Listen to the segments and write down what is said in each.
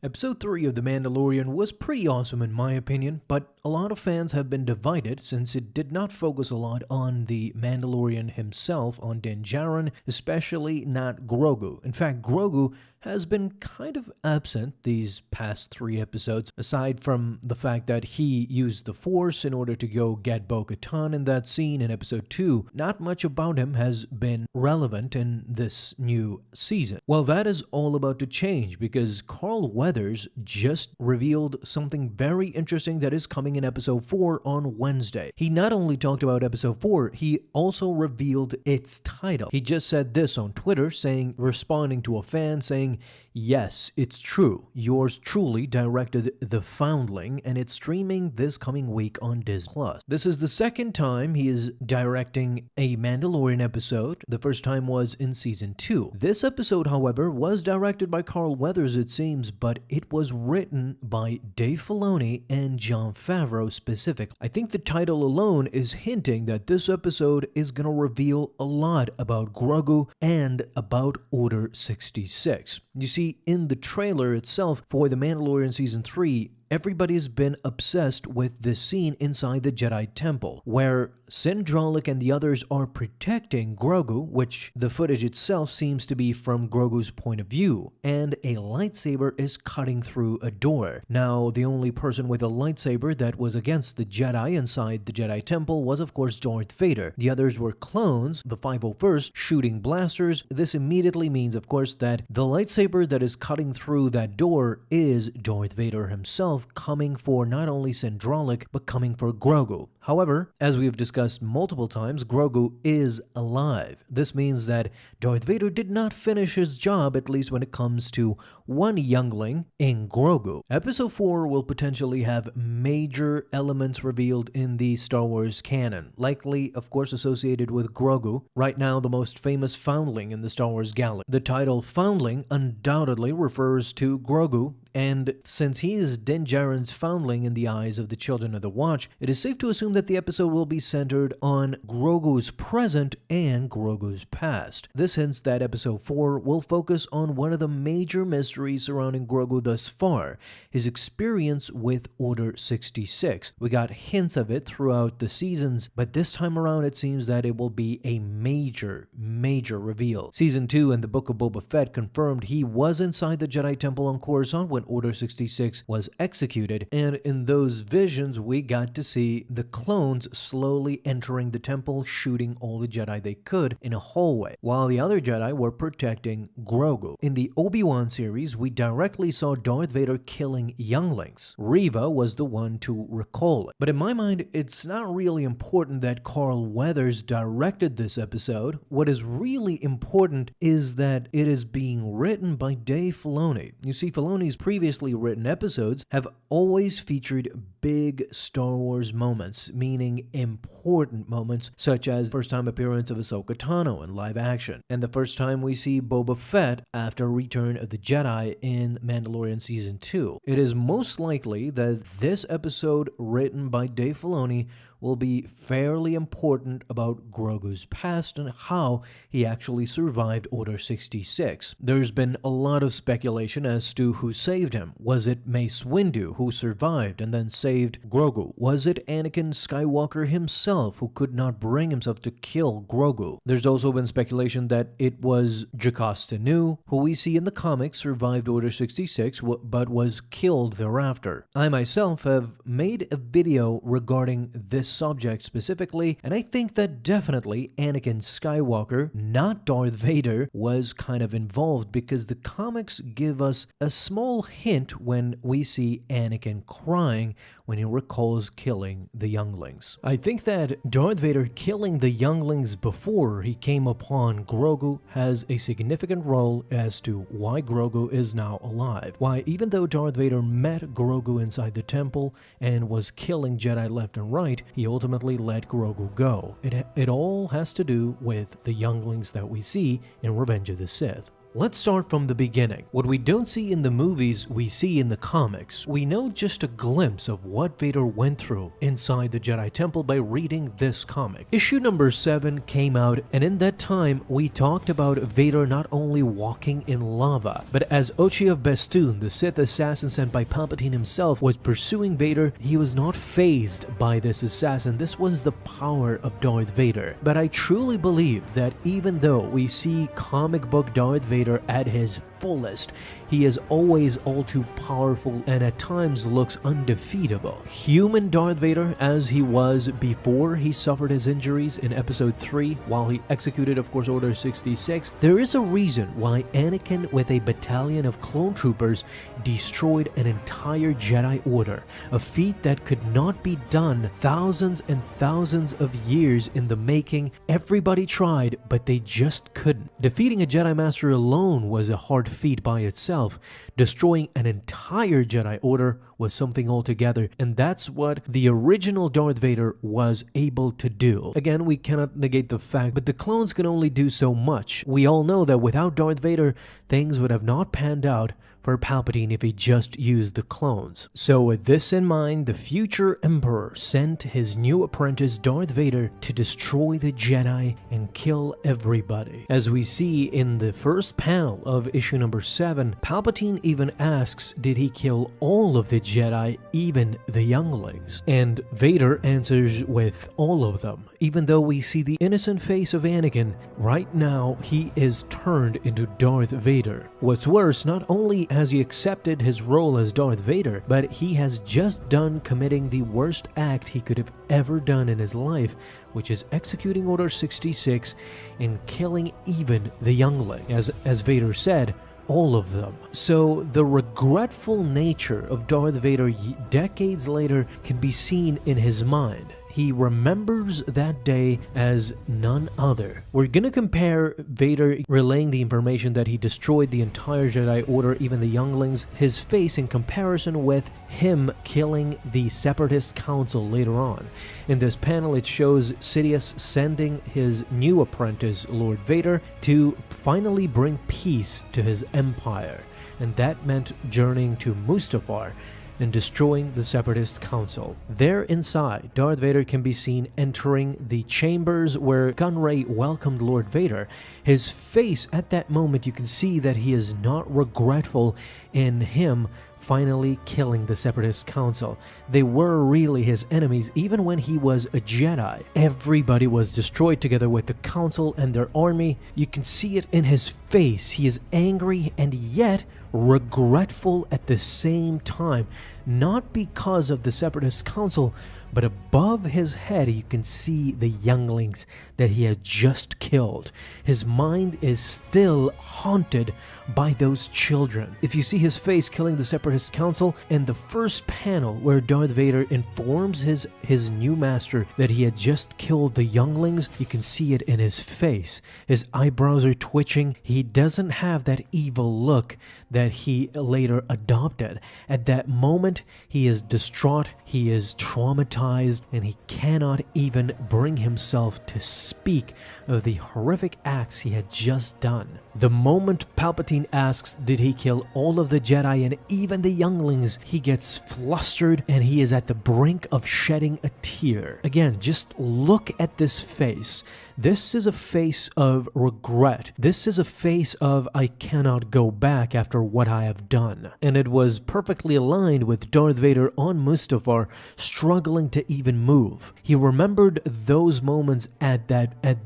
Episode 3 of The Mandalorian was pretty awesome in my opinion, but a lot of fans have been divided since it did not focus a lot on the Mandalorian himself, on Din Djarin, especially not Grogu. In fact, Grogu has been kind of absent these past 3 episodes, aside from the fact that he used the Force in order to go get Bo-Katan in that scene in episode 2. Not much about him has been relevant in this new season. Well, that is all about to change because Carl Weathers just revealed something very interesting that is coming in episode 4 on Wednesday. He not only talked about episode 4, he also revealed its title. He just said this on Twitter, responding to a fan saying, "Yes, it's true. Yours truly directed The Foundling, and it's streaming this coming week on Disney+. This is the second time he is directing a Mandalorian episode. The first time was in season 2. This episode, however, was directed by Carl Weathers, it seems, but it was written by Dave Filoni and Jon Favreau specifically. I think the title alone is hinting that this episode is going to reveal a lot about Grogu and about Order 66. You see, in the trailer itself for The Mandalorian Season 3, everybody's been obsessed with this scene inside the Jedi Temple, where Sindralik and the others are protecting Grogu, which the footage itself seems to be from Grogu's point of view, and a lightsaber is cutting through a door. Now, the only person with a lightsaber that was against the Jedi inside the Jedi Temple was, of course, Darth Vader. The others were clones, the 501st, shooting blasters. This immediately means, of course, that the lightsaber that is cutting through that door is Darth Vader himself, coming for not only Sindralik, but coming for Grogu. However, as we have discussed multiple times, Grogu is alive. This means that Darth Vader did not finish his job, at least when it comes to one youngling in Grogu. Episode 4 will potentially have major elements revealed in the Star Wars canon, likely, of course, associated with Grogu, right now the most famous foundling in the Star Wars galaxy. The title Foundling undoubtedly refers to Grogu, and since he is Din Djarin's foundling in the eyes of the Children of the Watch, it is safe to assume that the episode will be centered on Grogu's present and Grogu's past. This hints that episode 4 will focus on one of the major mysteries surrounding Grogu thus far, his experience with Order 66. We got hints of it throughout the seasons, but this time around it seems that it will be a major reveal. Season 2 and the Book of Boba Fett confirmed he was inside the Jedi Temple on Coruscant when Order 66 was executed, and in those visions we got to see the clones slowly entering the temple, shooting all the Jedi they could in a hallway, while the other Jedi were protecting Grogu. In the Obi-Wan series, we directly saw Darth Vader killing younglings. Reva was the one to recall it. But in my mind, it's not really important that Carl Weathers directed this episode. What is really important is that it is being written by Dave Filoni. You see, Filoni's previously written episodes have always featured big Star Wars moments, meaning important moments, such as the first time appearance of Ahsoka Tano in live action, and the first time we see Boba Fett after Return of the Jedi in Mandalorian Season 2. It is most likely that this episode written by Dave Filoni will be fairly important about Grogu's past and how he actually survived Order 66. There's been a lot of speculation as to who saved him. Was it Mace Windu who survived and then saved Grogu? Was it Anakin Skywalker himself who could not bring himself to kill Grogu? There's also been speculation that it was Jocasta Nu, who we see in the comics survived Order 66 but was killed thereafter. I myself have made a video regarding this subject specifically, and I think that definitely Anakin Skywalker, not Darth Vader, was kind of involved because the comics give us a small hint when we see Anakin crying when he recalls killing the younglings. I think that Darth Vader killing the younglings before he came upon Grogu has a significant role as to why Grogu is now alive. Why, even though Darth Vader met Grogu inside the temple and was killing Jedi left and right, he ultimately let Grogu go. It all has to do with the younglings that we see in Revenge of the Sith. Let's start from the beginning. What we don't see in the movies, we see in the comics. We know just a glimpse of what Vader went through inside the Jedi Temple by reading this comic. Issue number 7 came out, and in that time, we talked about Vader not only walking in lava, but as Ochi of Bestoon, the Sith assassin sent by Palpatine himself, was pursuing Vader, he was not fazed by this assassin. This was the power of Darth Vader. But I truly believe that even though we see comic book Darth Vader at his fullest, he is always all too powerful and at times looks undefeatable. Human Darth Vader, as he was before he suffered his injuries in episode 3 while he executed, of course, Order 66, there is a reason why Anakin with a battalion of clone troopers destroyed an entire Jedi Order, a feat that could not be done thousands and thousands of years in the making. Everybody tried, but they just couldn't. Defeating a Jedi Master alone was a hard feat by itself. Destroying an entire Jedi Order was something altogether, and that's what the original Darth Vader was able to do. Again, we cannot negate the fact, but the clones can only do so much. We all know that without Darth Vader, things would have not panned out for Palpatine if he just used the clones. So with this in mind, the future Emperor sent his new apprentice Darth Vader to destroy the Jedi and kill everybody. As we see in the first panel of issue number 7, Palpatine even asks, did he kill all of the Jedi, even the younglings? And Vader answers with all of them. Even though we see the innocent face of Anakin, right now he is turned into Darth Vader. What's worse, not only has he accepted his role as Darth Vader, but he has just done committing the worst act he could have ever done in his life, which is executing Order 66 and killing even the youngling. As Vader said, all of them. So the regretful nature of Darth Vader decades later can be seen in his mind. He remembers that day as none other. We're gonna compare Vader relaying the information that he destroyed the entire Jedi Order, even the younglings, his face in comparison with him killing the Separatist Council later on. In this panel, it shows Sidious sending his new apprentice, Lord Vader, to finally bring peace to his empire. And that meant journeying to Mustafar and destroying the Separatist Council. There inside, Darth Vader can be seen entering the chambers where Gunray welcomed Lord Vader. His face at that moment, you can see that he is not regretful in him finally killing the Separatist Council. They were really his enemies even when he was a Jedi. Everybody was destroyed together with the Council and their army. You can see it in his face. He is angry and yet regretful at the same time, not because of the Separatist Council, but above his head you can see the younglings that he had just killed. His mind is still haunted by those children. If you see his face killing the Separatist Council, in the first panel where Darth Vader informs his new master that he had just killed the younglings, you can see it in his face. His eyebrows are twitching. He doesn't have that evil look that he later adopted. At that moment, he is distraught, he is traumatized, and he cannot even bring himself to speak of the horrific acts he had just done. The moment Palpatine asks, did he kill all of the Jedi and even the younglings, he gets flustered and he is at the brink of shedding a tear. Again, just look at this face. This is a face of regret. This is a face of, I cannot go back after what I have done. And it was perfectly aligned with Darth Vader on Mustafar, struggling to even move. He remembered those moments at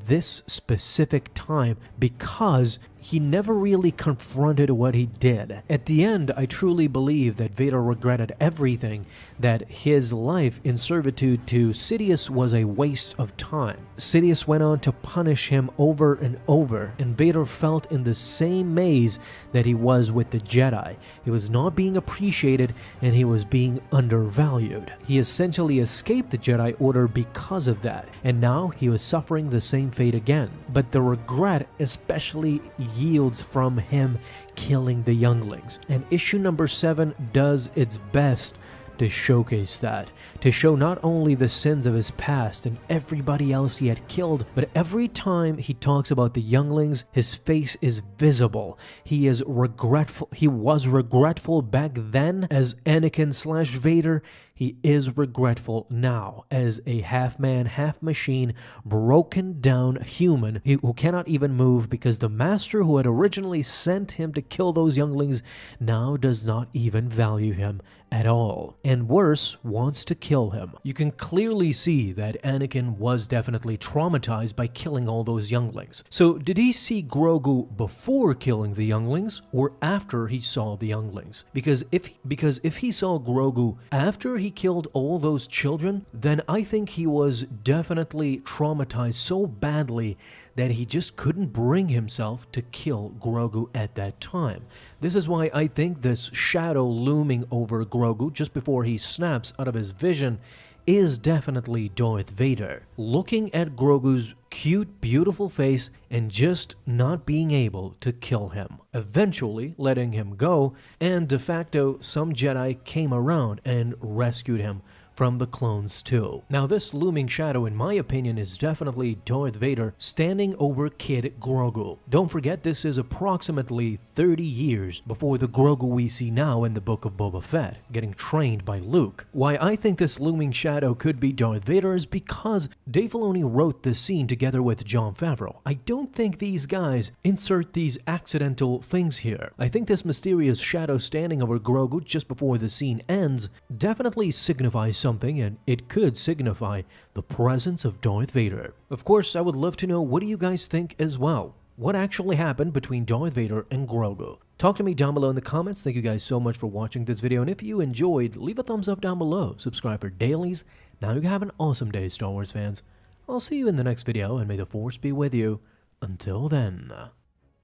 this specific time because he never really confronted what he did. At the end, I truly believe that Vader regretted everything, that his life in servitude to Sidious was a waste of time. Sidious went on to punish him over and over, and Vader felt in the same maze that he was with the Jedi. He was not being appreciated and he was being undervalued. He essentially escaped the Jedi Order because of that, and now he was suffering the same fate again. But the regret especially yields from him killing the younglings. And issue number 7 does its best to showcase that, to show not only the sins of his past and everybody else he had killed, but every time he talks about the younglings, his face is visible. He is regretful. He was regretful back then as Anakin/Vader. He is regretful now as a half-man, half-machine, broken-down human who cannot even move because the master who had originally sent him to kill those younglings now does not even value him at all, and worse, wants to kill him. You can clearly see that Anakin was definitely traumatized by killing all those younglings. So did he see Grogu before killing the younglings or after he saw the younglings? Because if he saw Grogu after he killed all those children, then I think he was definitely traumatized so badly that he just couldn't bring himself to kill Grogu at that time. This is why I think this shadow looming over Grogu just before he snaps out of his vision is definitely Darth Vader, looking at Grogu's cute, beautiful face and just not being able to kill him, eventually letting him go, and de facto some Jedi came around and rescued him from the clones too. Now this looming shadow in my opinion is definitely Darth Vader standing over Kid Grogu. Don't forget this is approximately 30 years before the Grogu we see now in the Book of Boba Fett, getting trained by Luke. Why I think this looming shadow could be Darth Vader is because Dave Filoni wrote this scene together with Jon Favreau. I don't think these guys insert these accidental things here. I think this mysterious shadow standing over Grogu just before the scene ends definitely signifies something, and it could signify the presence of Darth Vader. Of course, I would love to know what do you guys think as well. What actually happened between Darth Vader and Grogu? Talk to me down below in the comments. Thank you guys so much for watching this video, and if you enjoyed, leave a thumbs up down below. Subscribe for dailies. Now you have an awesome day, Star Wars fans. I'll see you in the next video, and may the Force be with you. Until then.